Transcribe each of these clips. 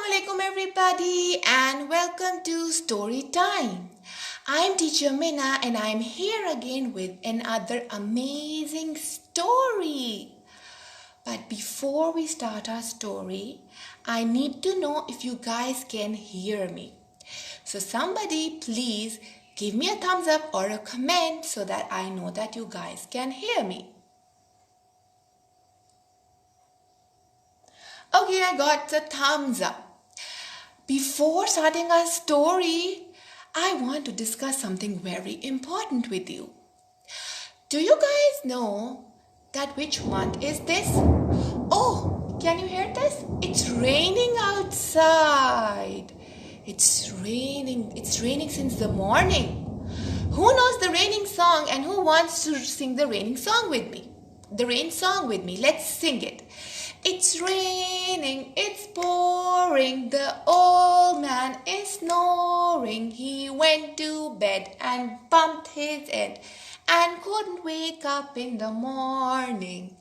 Alaikum everybody and welcome to Story Time. I'm Teacher Mina and I'm here again with another amazing story. But before we start our story, I need to know if you guys can hear me. So somebody please give me a thumbs up or a comment so that I know that you guys can hear me. Okay, I got the thumbs up. Before starting our story, I want to discuss something very important with you. Do you guys know that which month is this? Oh, can you hear this? It's raining outside. It's raining since the morning. Who knows the raining song and who wants to sing the raining song with me? The rain song with me. Let's sing it. It's raining, it's pouring, the old man is snoring. He went to bed and bumped his head and couldn't wake up in the morning.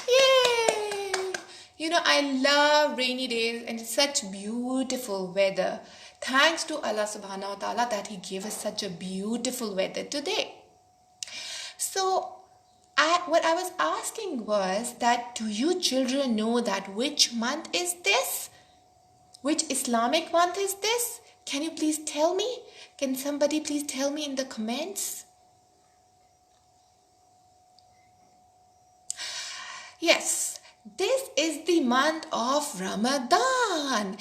Yay! You know, I love rainy days and it's such beautiful weather. Thanks to Allah subhanahu wa ta'ala that He gave us such a beautiful weather today. So, what I was asking was that do you children know that which month is this? Which Islamic month is this? Can you please tell me? Can somebody please tell me in the comments? Yes, this is the month of Ramadan.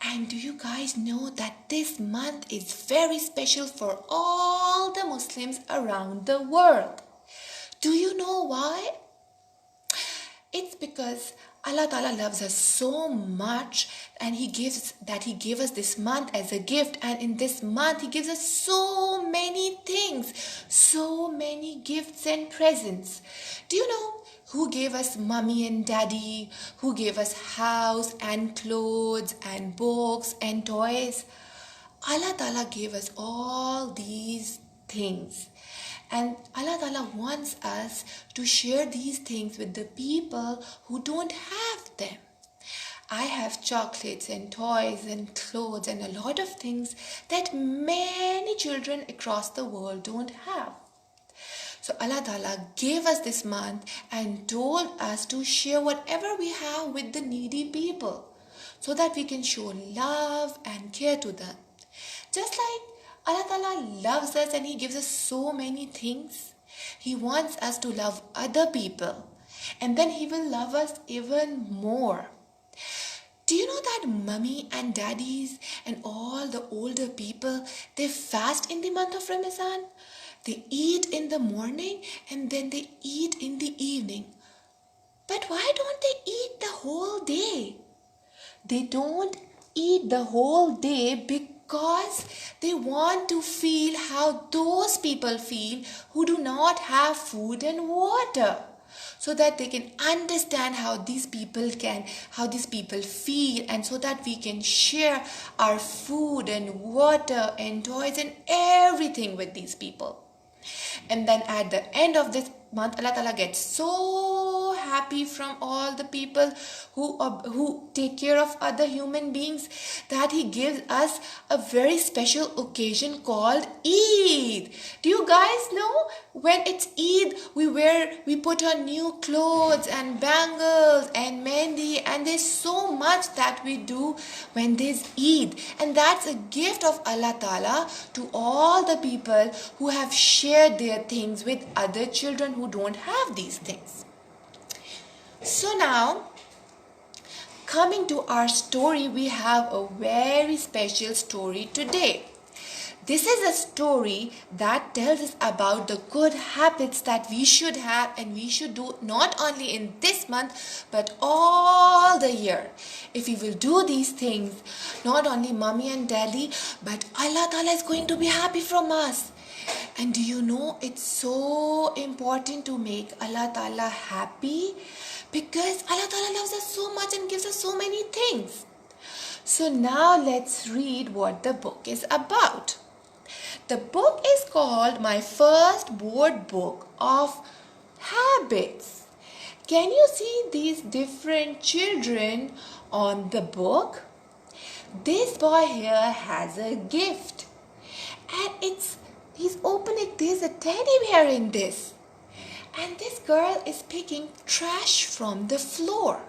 And do you guys know that this month is very special for all the Muslims around the world? Do you know why? It's because Allah Ta'ala loves us so much and He gave us this month as a gift, and in this month He gives us so many things, so many gifts and presents. Do you know who gave us mommy and daddy? Who gave us house and clothes and books and toys? Allah Ta'ala gave us all these things. And Allah Ta'ala wants us to share these things with the people who don't have them. I have chocolates and toys and clothes and a lot of things that many children across the world don't have. So Allah Ta'ala gave us this month and told us to share whatever we have with the needy people so that we can show love and care to them. Just like Allah Ta'ala loves us and He gives us so many things. He wants us to love other people and then He will love us even more. Do you know that mummy and daddies and all the older people, they fast in the month of Ramadan? They eat in the morning and then they eat in the evening. But why don't they eat the whole day? They don't eat the whole day because they want to feel how those people feel who do not have food and water, so that they can understand how these people feel, and so that we can share our food and water and toys and everything with these people. And then at the end of this month, Allah Ta'ala gets so happy from all the people who take care of other human beings that He gives us a very special occasion called Eid. Do you guys know when it's Eid, we put on new clothes and bangles and mehndi, and there's so much that we do when there's Eid, and that's a gift of Allah Ta'ala to all the people who have shared their things with other children who don't have these things. So now, coming to our story, we have a very special story today. This is a story that tells us about the good habits that we should have and we should do not only in this month but all the year. If we will do these things, not only mommy and daddy but Allah Ta'ala is going to be happy from us. And do you know, it's so important to make Allah Ta'ala happy because Allah Ta'ala loves us so much and gives us so many things. So now let's read what the book is about. The book is called My First Board Book of Habits. Can you see these different children on the book? This boy here has a gift, and he's opening. There's a teddy bear in this, and this girl is picking trash from the floor,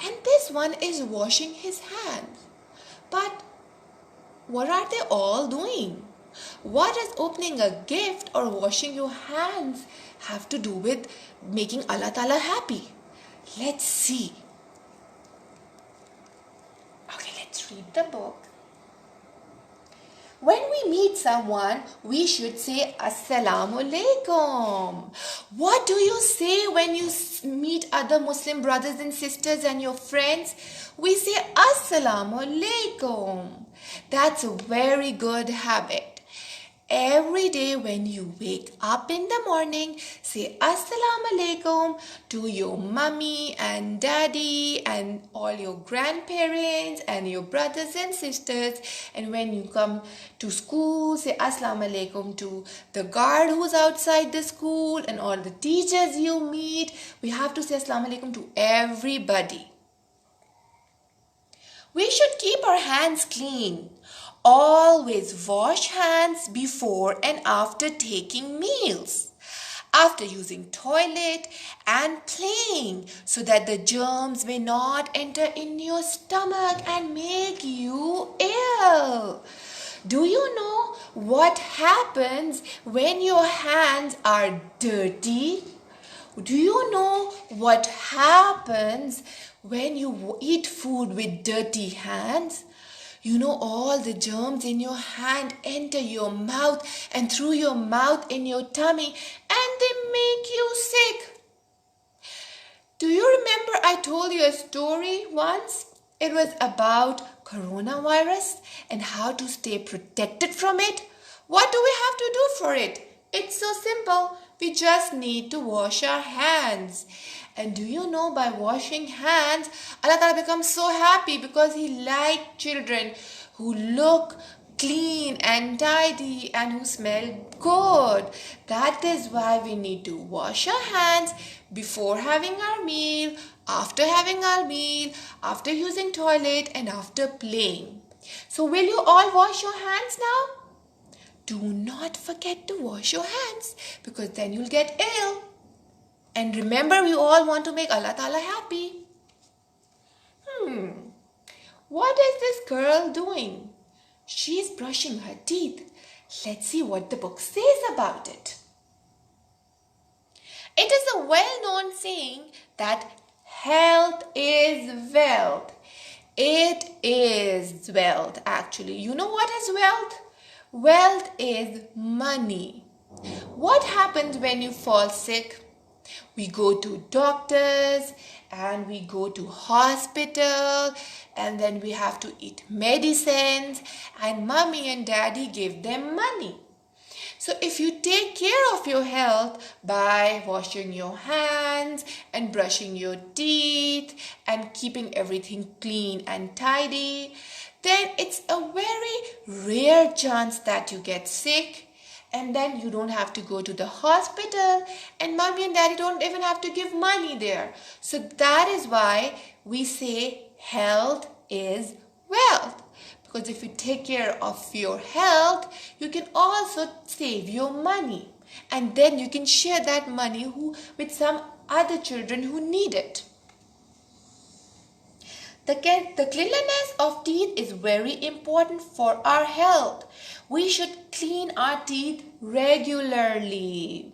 and this one is washing his hands. But what are they all doing? What does opening a gift or washing your hands have to do with making Allah Ta'ala happy? Let's see. Okay, let's read the book. When we meet someone, we should say Assalamu Alaikum. What do you say when you meet other Muslim brothers and sisters and your friends? We say Assalamu Alaikum. That's a very good habit. Every day when you wake up in the morning, say Assalamu Alaikum to your mummy and daddy and all your grandparents and your brothers and sisters. And when you come to school, say Assalamu Alaikum to the guard who's outside the school and all the teachers you meet. We have to say Assalamu Alaikum to everybody. We should keep our hands clean. Always wash hands before and after taking meals, after using toilet and playing, so that the germs may not enter in your stomach and make you ill. Do you know what happens when your hands are dirty? Do you know what happens when you eat food with dirty hands? You know, all the germs in your hand enter your mouth and through your mouth in your tummy, and they make you sick. Do you remember I told you a story once? It was about coronavirus and how to stay protected from it. What do we have to do for it? It's so simple. We just need to wash our hands. And do you know, by washing hands, Allah Ta'ala becomes so happy because He likes children who look clean and tidy and who smell good. That is why we need to wash our hands before having our meal, after having our meal, after using toilet and after playing. So will you all wash your hands now? Do not forget to wash your hands, because then you'll get ill. And remember, we all want to make Allah Ta'ala happy. What is this girl doing? She's brushing her teeth. Let's see what the book says about it. It is a well-known saying that health is wealth. It is wealth, actually. You know what is wealth? Wealth is money. What happens when you fall sick? We go to doctors and we go to hospital, and then we have to eat medicines, and mommy and daddy give them money. So if you take care of your health by washing your hands and brushing your teeth and keeping everything clean and tidy, then it's a very rare chance that you get sick, and then you don't have to go to the hospital, and mommy and daddy don't even have to give money there. So that is why we say health is wealth. Because if you take care of your health, you can also save your money. And then you can share that money with some other children who need it. The cleanliness of teeth is very important for our health. We should clean our teeth regularly.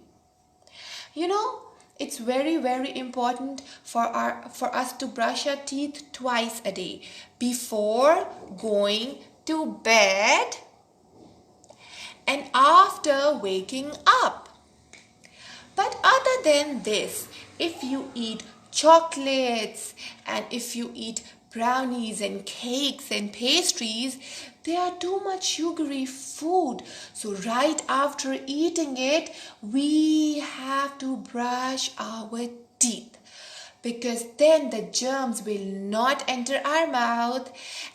You know, it's very, very important for us to brush our teeth twice a day, before going to bed and after waking up. But other than this, if you eat chocolates and if you eat brownies and cakes and pastries, they are too much sugary food. So right after eating it, we have to brush our teeth, because then the germs will not enter our mouth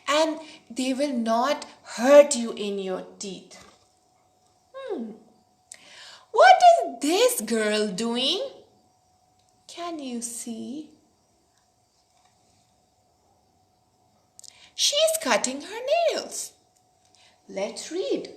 and they will not hurt you in your teeth. What is this girl doing? Can you see? She's cutting her nails. Let's read.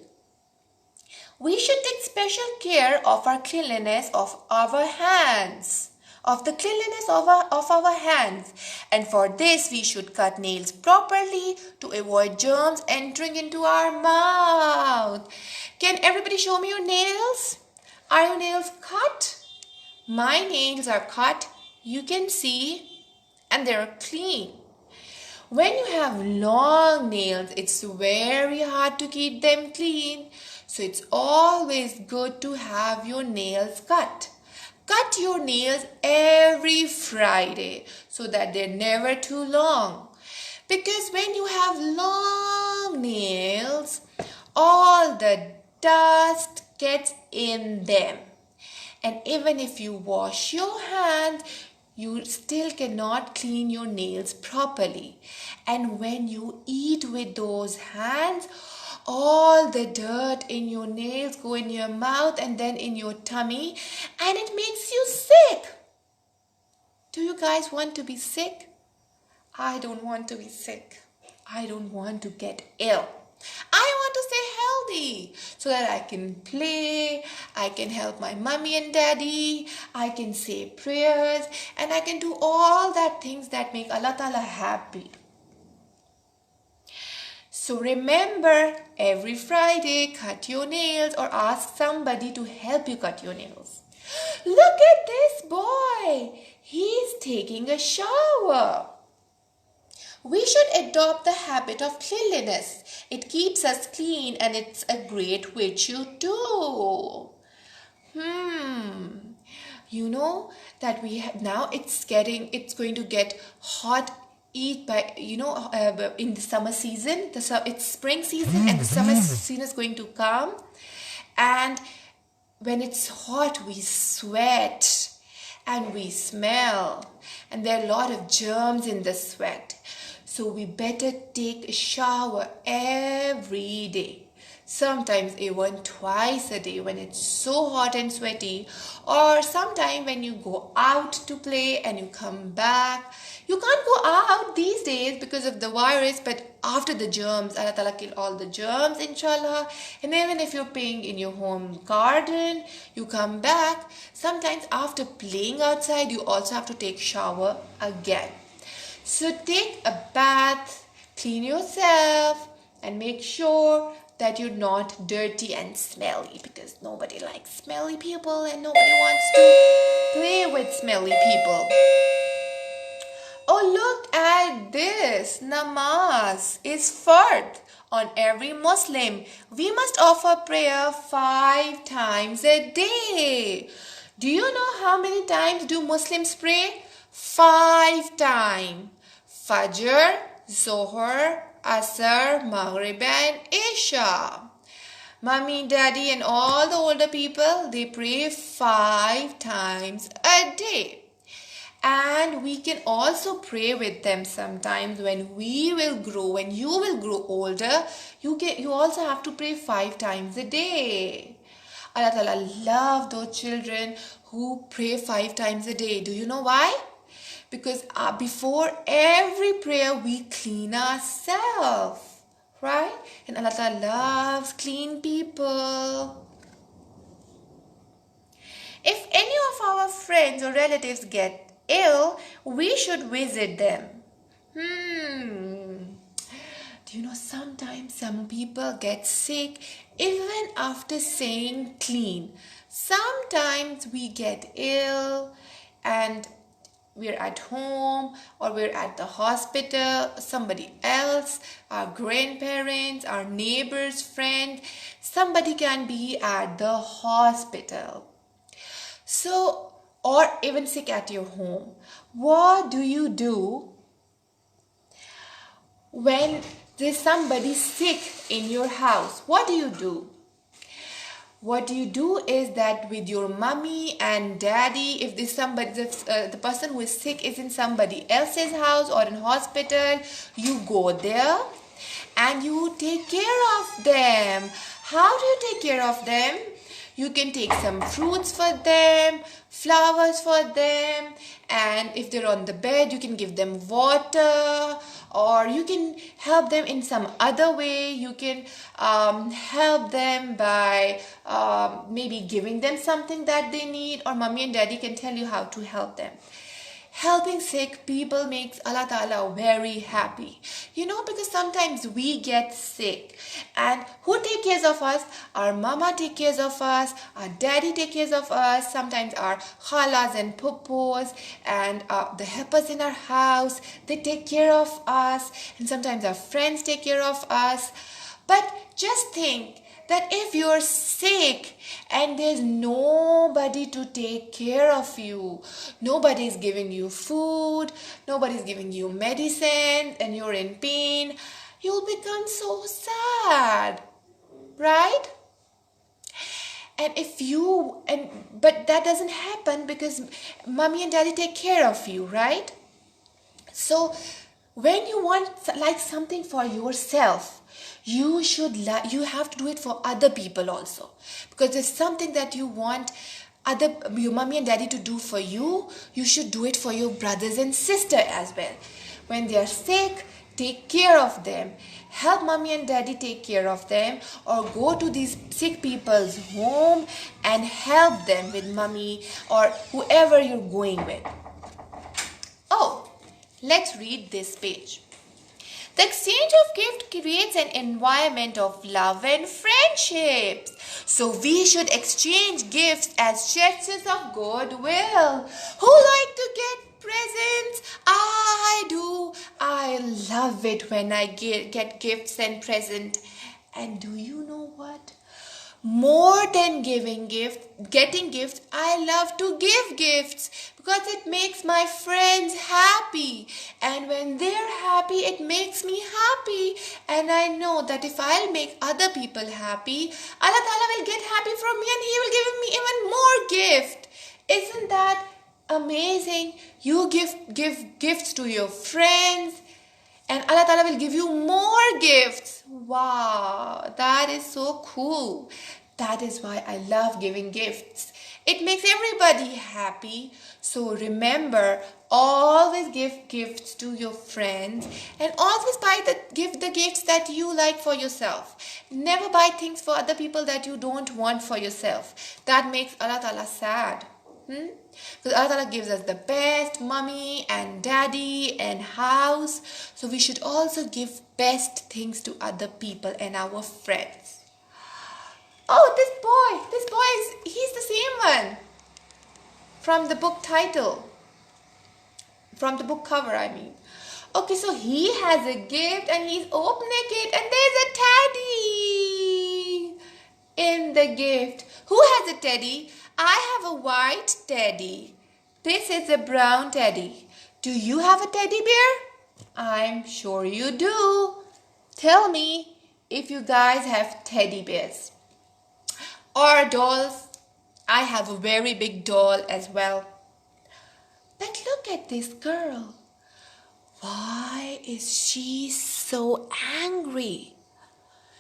We should take special care of our cleanliness of our hands. Of the cleanliness of our hands. And for this, we should cut nails properly to avoid germs entering into our mouth. Can everybody show me your nails? Are your nails cut? My nails are cut. You can see, and they're clean. When you have long nails, it's very hard to keep them clean. So it's always good to have your nails cut. Cut your nails every Friday so that they're never too long. Because when you have long nails, all the dust gets in them. And even if you wash your hands, you still cannot clean your nails properly. And when you eat with those hands, all the dirt in your nails go in your mouth and then in your tummy, and it makes you sick. Do you guys want to be sick? I don't want to be sick. I don't want to get ill. I want to stay healthy so that I can play, I can help my mommy and daddy, I can say prayers, and I can do all that things that make Allah Ta'ala happy. So remember, every Friday, cut your nails or ask somebody to help you cut your nails. Look at this boy. He's taking a shower. We should adopt the habit of cleanliness. It keeps us clean and it's a great virtue too. You know that we have now it's going to get hot in the summer season. It's spring season and the summer season is going to come. And when it's hot, we sweat and we smell. And there are a lot of germs in the sweat. So we better take a shower every day. Sometimes even twice a day when it's so hot and sweaty. Or sometime when you go out to play and you come back. You can't go out these days because of the virus, but after the germs, Allah Ta'ala kill all the germs, inshallah. And even if you're playing in your home garden, you come back. Sometimes after playing outside, you also have to take shower again. So take a bath, clean yourself, and make sure that you're not dirty and smelly, because nobody likes smelly people and nobody wants to play with smelly people. Oh, look at this. Namaz is fard on every Muslim. We must offer prayer 5 times a day. Do you know how many times do Muslims pray? 5 times. Fajr, Zohar, Asr, Maghrib and Isha. Mommy, daddy and all the older people, they pray 5 times a day. And we can also pray with them sometimes when you will grow older, you also have to pray 5 times a day. Allah Ta'ala loves those children who pray 5 times a day. Do you know why? Because before every prayer we clean ourselves, right? And Allah Ta'ala loves clean people. If any of our friends or relatives get ill, we should visit them. Do you know sometimes some people get sick even after saying clean? Sometimes we get ill and we're at home or we're at the hospital. Somebody else, our grandparents, our neighbors, friends, somebody can be at the hospital. So, or even sick at your home. What do you do when there's somebody sick in your house? What do you do? What you do is that with your mommy and daddy, if this the person who is sick is in somebody else's house or in hospital, you go there and you take care of them. How do you take care of them? You can take some fruits for them, flowers for them, and if they're on the bed, you can give them water, or you can help them in some other way. You can help them by maybe giving them something that they need, or mommy and daddy can tell you how to help them. Helping sick people makes Allah Ta'ala very happy. Because sometimes we get sick. And who take care of us? Our mama take care of us. Our daddy take care of us. Sometimes our khalas and pupus and the helpers in our house, they take care of us. And sometimes our friends take care of us. But just think that if you're sick and there's nobody to take care of you, nobody's giving you food, nobody's giving you medicine, and you're in pain, you'll become so sad, right? But that doesn't happen because mommy and daddy take care of you, right? So when you want like something for yourself, you have to do it for other people also, because there's something that you want your mommy and daddy to do for you. You should do it for your brothers and sister as well. When they are sick, take care of them. Help mommy and daddy take care of them, or go to these sick people's home and help them with mommy or whoever you're going with. Oh, let's read this page. The exchange of gift creates an environment of love and friendships. So we should exchange gifts as gestures of goodwill. Who like to get presents? I do. I love it when I get gifts and presents. And do you know what? More than getting gifts, I love to give gifts because it makes my friends happy. And when they're happy, it makes me happy. And I know that if I'll make other people happy, Allah Ta'ala will get happy from me and He will give me even more gift. Isn't that amazing? You give gifts to your friends, and Allah Ta'ala will give you more gifts. Wow, that is so cool. That is why I love giving gifts. It makes everybody happy. So remember, always give gifts to your friends, and always buy the gifts that you like for yourself. Never buy things for other people that you don't want for yourself. That makes Allah Ta'ala sad. Because Allah Ta'ala gives us the best mommy and daddy and house. So we should also give best things to other people and our friends. Oh, he's the same one from the book title. From the book cover, I mean. Okay, so he has a gift and he's opening it, and there's a teddy in the gift. Who has a teddy? I have a white teddy. This is a brown teddy. Do you have a teddy bear? I'm sure you do. Tell me if you guys have teddy bears or dolls. I have a very big doll as well. But look at this girl. Why is she so angry?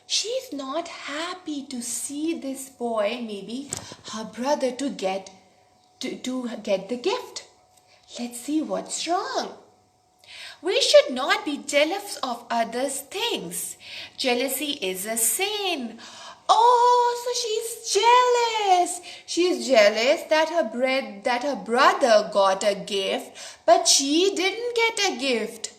She's not happy to see this boy, maybe her brother, to get the gift. Let's see what's wrong. We should not be jealous of others' things. Jealousy is a sin. Oh, so she's jealous. She's jealous that her brother got a gift, but she didn't get a gift.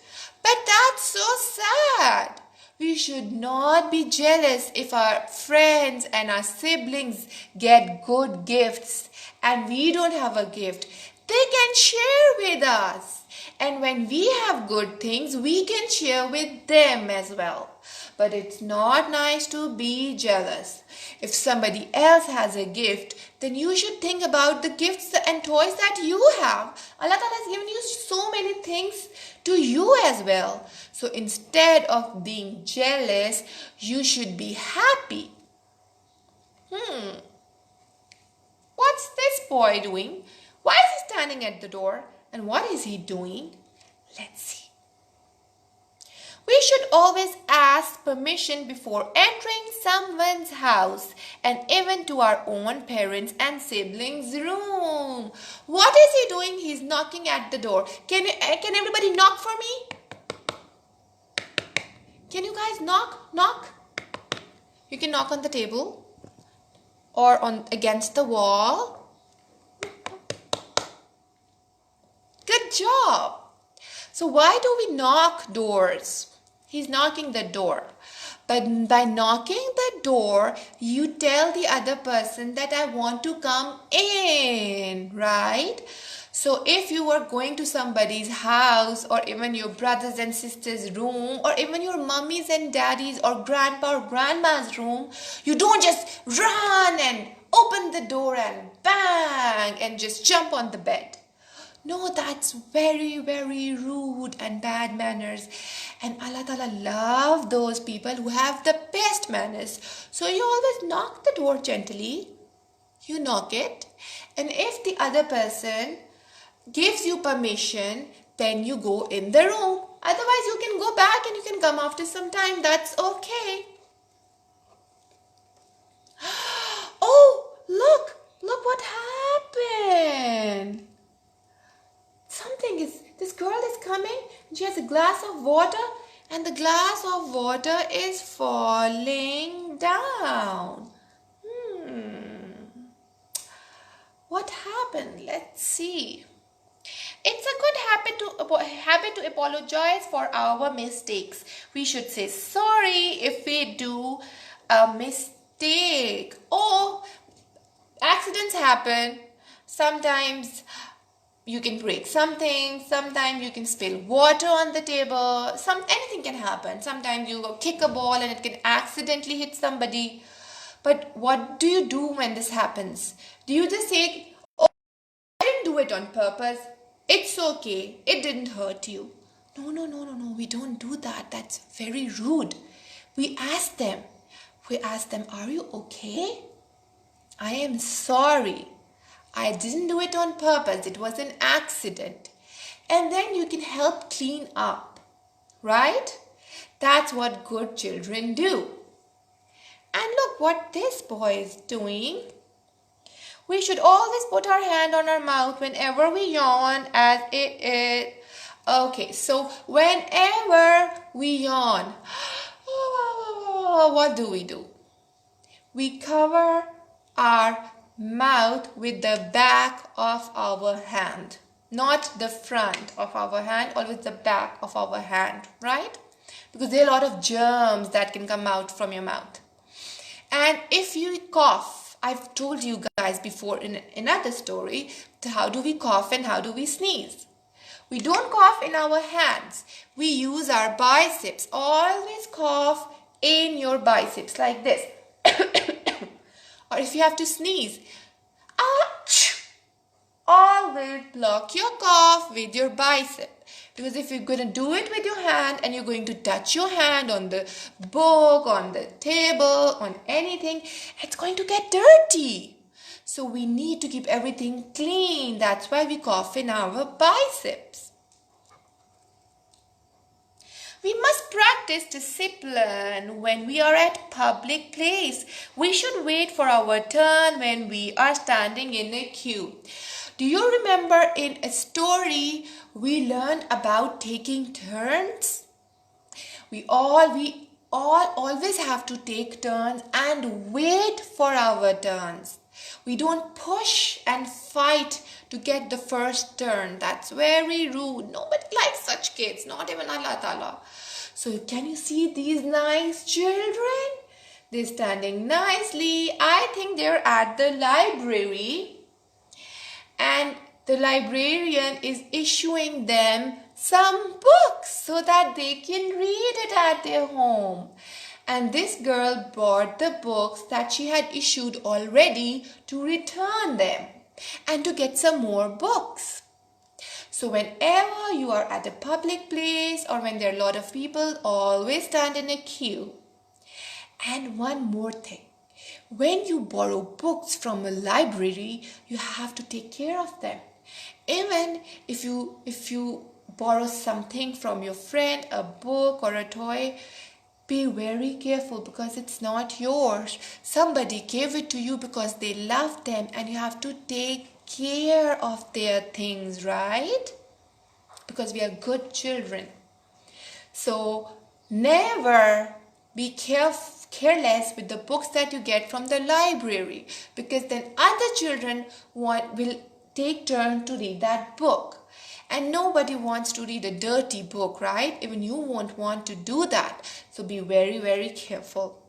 But that's so sad. We should not be jealous if our friends and our siblings get good gifts and we don't have a gift. They can share with us. And when we have good things, we can share with them as well. But it's not nice to be jealous. If somebody else has a gift, then you should think about the gifts and toys that you have. Allah Ta'ala has given you so many things to you as well. So instead of being jealous, you should be happy. What's this boy doing? Why is he standing at the door? And what is he doing? Let's see. We should always ask permission before entering someone's house, and even to our own parents and siblings' room. What is he doing? He's knocking at the door. Can everybody knock for me? Can you guys knock? Knock. You can knock on the table or on against the wall. Good job. So why do we knock doors? He's knocking the door. But by knocking the door, you tell the other person that I want to come in, right? So if you are going to somebody's house or even your brothers and sisters' room or even your mummies and daddies or grandpa or grandma's room, you don't just run and open the door and bang and just jump on the bed. No, that's very, very rude and bad manners. And Allah Ta'ala loves those people who have the best manners. So you always knock the door gently. You knock it. And if the other person gives you permission, then you go in the room. Otherwise, you can go back and you can come after some time. That's okay. Oh, look what happened. This girl is coming, she has a glass of water and the glass of water is falling down. What happened? Let's see. It's a good habit to apologize for our mistakes. We should say sorry if we do a mistake. Oh, accidents happen. Sometimes you can break something, sometimes you can spill water on the table, anything can happen. Sometimes you go kick a ball and it can accidentally hit somebody. But what do you do when this happens? Do you just say, oh, I didn't do it on purpose. It's okay. It didn't hurt you. No. We don't do that. That's very rude. We ask them, are you okay? I am sorry. I didn't do it on purpose. It was an accident. And then you can help clean up, right? That's what good children do. And look what this boy is doing. We should always put our hand on our mouth whenever we yawn, as it is. Okay, so whenever we yawn, what do? We cover our mouth with the back of our hand, not the front of our hand, always the back of our hand, right? Because there are a lot of germs that can come out from your mouth. And if you cough, I've told you guys before in another story, how do we cough and how do we sneeze? We don't cough in our hands. We use our biceps. Always cough in your biceps like this. Or if you have to sneeze, always block your cough with your bicep. Because if you're going to do it with your hand and you're going to touch your hand on the book, on the table, on anything, it's going to get dirty. So we need to keep everything clean. That's why we cough in our biceps. We must practice discipline when we are at public place. We should wait for our turn when we are standing in a queue. Do you remember in a story we learned about taking turns? We all always have to take turns and wait for our turns. We don't push and fight to get the first turn. That's very rude. Nobody likes such kids, not even Allah Ta'ala. So can you see these nice children? They're standing nicely. I think they're at the library. And the librarian is issuing them some books so that they can read it at their home. And this girl bought the books that she had issued already to return them and to get some more books. So whenever you are at a public place or when there are a lot of people, always stand in a queue. And one more thing. When you borrow books from a library, you have to take care of them. Even if you borrow something from your friend, a book or a toy, be very careful because it's not yours. Somebody gave it to you because they love them and you have to take care of their things, right? Because we are good children. So Never be careless with the books that you get from the library, because then other children will take turn to read that book. And nobody wants to read a dirty book, right? Even you won't want to do that. So be very, very careful.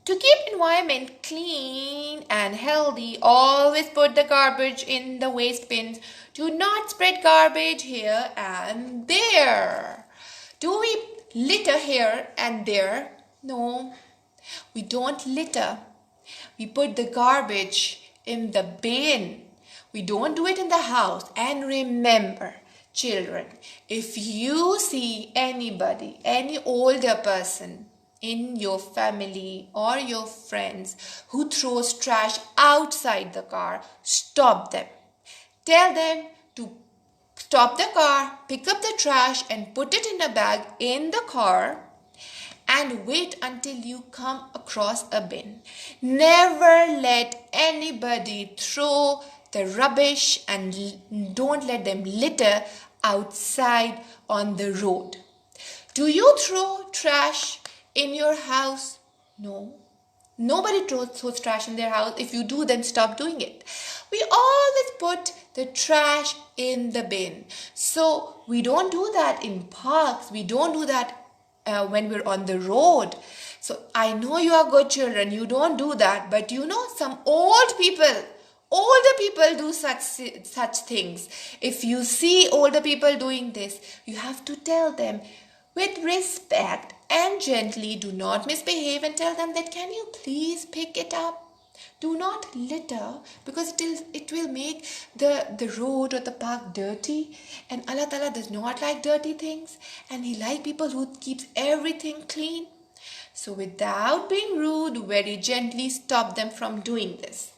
To keep environment clean and healthy, always put the garbage in the waste bins. Do not spread garbage here and there. Do we litter here and there? No, we don't litter. We put the garbage in the bin. We don't do it in the house. And remember, children, if you see anybody, any older person in your family or your friends who throws trash outside the car, stop them. Tell them to stop the car, pick up the trash and put it in a bag in the car, and wait until you come across a bin. Never let anybody throw the rubbish, and don't let them litter outside on the road. Do you throw trash in your house? No. Nobody throws trash in their house. If you do, then stop doing it. We always put the trash in the bin. So we don't do that in parks. We don't do that when we're on the road. So I know you are good children. You don't do that. But you know, some older people do such things. If you see older people doing this, you have to tell them with respect and gently. Do not misbehave and tell them that, can you please pick it up? Do not litter, because it will make the road or the park dirty, and Allah Ta'ala does not like dirty things, and He likes people who keeps everything clean. So without being rude, very gently stop them from doing this.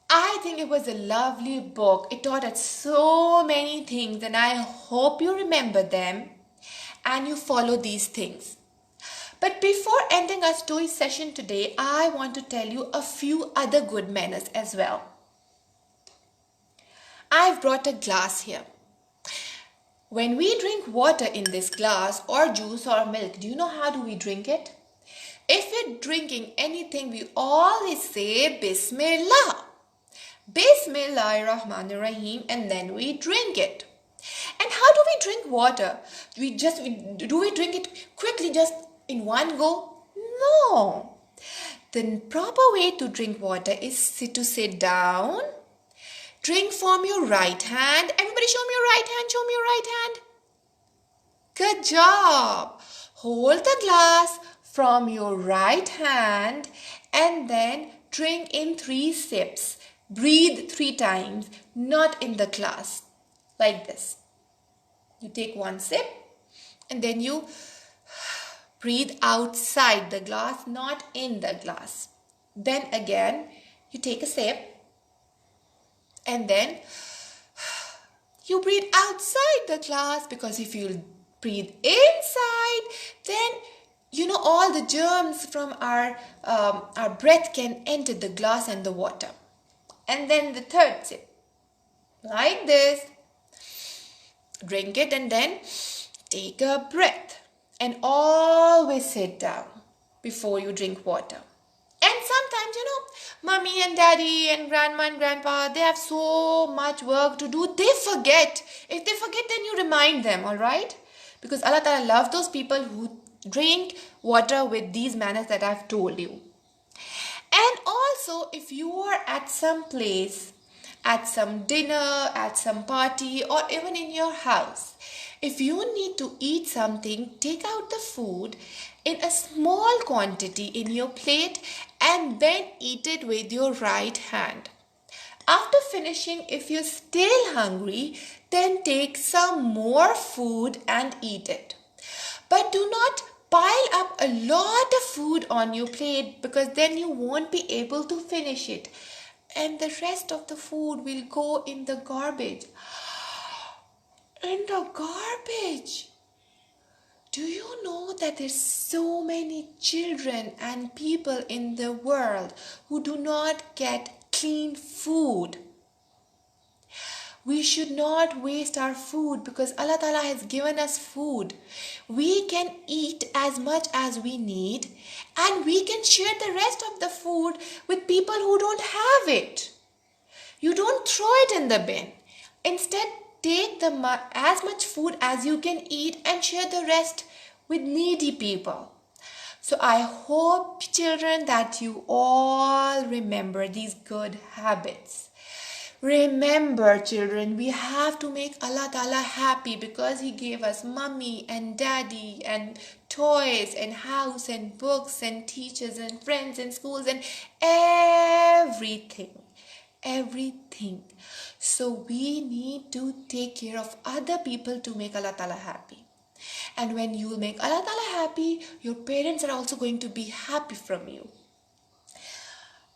I think it was a lovely book. It taught us so many things, and I hope you remember them and you follow these things. But before ending our story session today, I want to tell you a few other good manners as well. I've brought a glass here. When we drink water in this glass, or juice or milk, do you know how do we drink it? If we're drinking anything, we always say Bismillah. Bismillahirrahmanirrahim, and then we drink it. And how do we drink water? Do we drink it quickly, just in one go? No. The proper way to drink water is to sit down. Drink from your right hand. Everybody show me your right hand. Show me your right hand. Good job. Hold the glass from your right hand and then drink in 3 sips. Breathe 3 times, not in the glass. Like this. You take 1 sip and then you breathe outside the glass, not in the glass. Then again, you take a sip and then you breathe outside the glass, because if you breathe inside, then you know all the germs from our breath can enter the glass and the water. And then the 3rd sip, like this. Drink it and then take a breath. And always sit down before you drink water. And sometimes, mommy and daddy and grandma and grandpa, they have so much work to do. They forget. If they forget, then you remind them, all right? Because Allah Ta'ala loves those people who drink water with these manners that I've told you. And also, if you are at some place, at some dinner, at some party, or even in your house, if you need to eat something, take out the food in a small quantity in your plate and then eat it with your right hand. After finishing, if you're still hungry, then take some more food and eat it. But do not pile up a lot of food on your plate, because then you won't be able to finish it. And the rest of the food will go in the garbage. In the garbage. Do you know that there's so many children and people in the world who do not get clean food? We should not waste our food because Allah Ta'ala has given us food. We can eat as much as we need and we can share the rest of the food with people who don't have it. You don't throw it in the bin. Instead, take as much food as you can eat and share the rest with needy people. So I hope, children, that you all remember these good habits. Remember, children, we have to make Allah Ta'ala happy because He gave us mommy and daddy and toys and house and books and teachers and friends and schools and everything. Everything. So we need to take care of other people to make Allah Ta'ala happy. And when you make Allah Ta'ala happy, your parents are also going to be happy from you.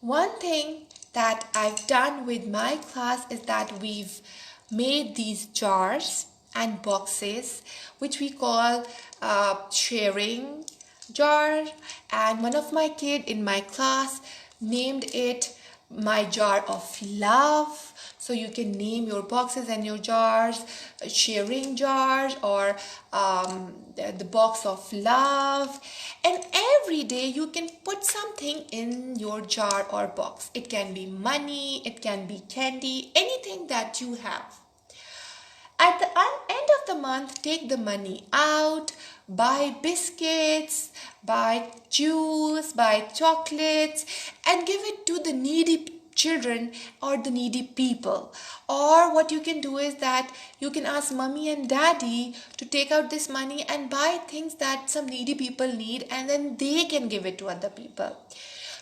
One thing that I've done with my class is that we've made these jars and boxes which we call sharing jar, and one of my kids in my class named it my jar of love. So you can name your boxes and your jars sharing jars or the box of love, and every day you can put something in your jar or box. It can be money, it can be candy, anything that you have. At the end of the month, take the money out, buy biscuits, buy juice, buy chocolates, and give it to the needy children or the needy people. Or what you can do is that you can ask mommy and daddy to take out this money and buy things that some needy people need, and then they can give it to other people.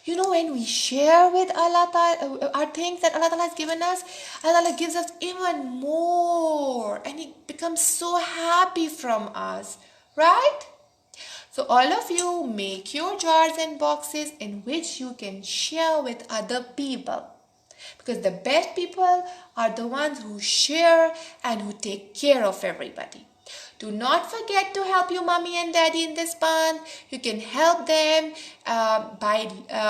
You know, when we share with Allah Ta'ala our things that Allah Ta'ala has given us, Allah Ta'ala gives us even more and He becomes so happy from us, right? So all of you make your jars and boxes in which you can share with other people. Because the best people are the ones who share and who take care of everybody. Do not forget to help your mommy and daddy in this month. You can help them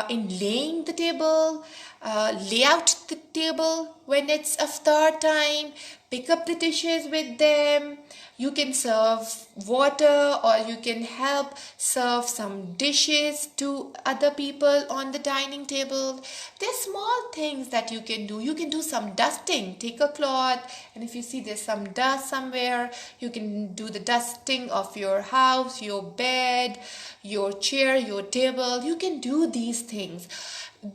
in laying the table, lay out the table when it's iftar time, pick up the dishes with them. You can serve water or you can help serve some dishes to other people on the dining table. There's small things that you can do. You can do some dusting. Take a cloth, and if you see there's some dust somewhere, you can do the dusting of your house, your bed, your chair, your table. You can do these things.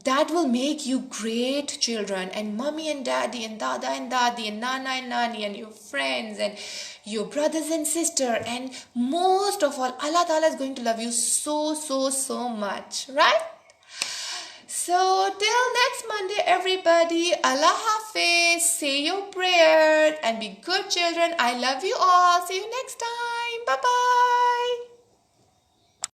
That will make you great children, and mommy and daddy and dada and dadi and nana and nani and your friends and your brothers and sister, and most of all, Allah Ta'ala is going to love you so much, right? So till next Monday, everybody, Allah Hafiz, say your prayer and be good children. I love you all. See you next time. Bye-bye.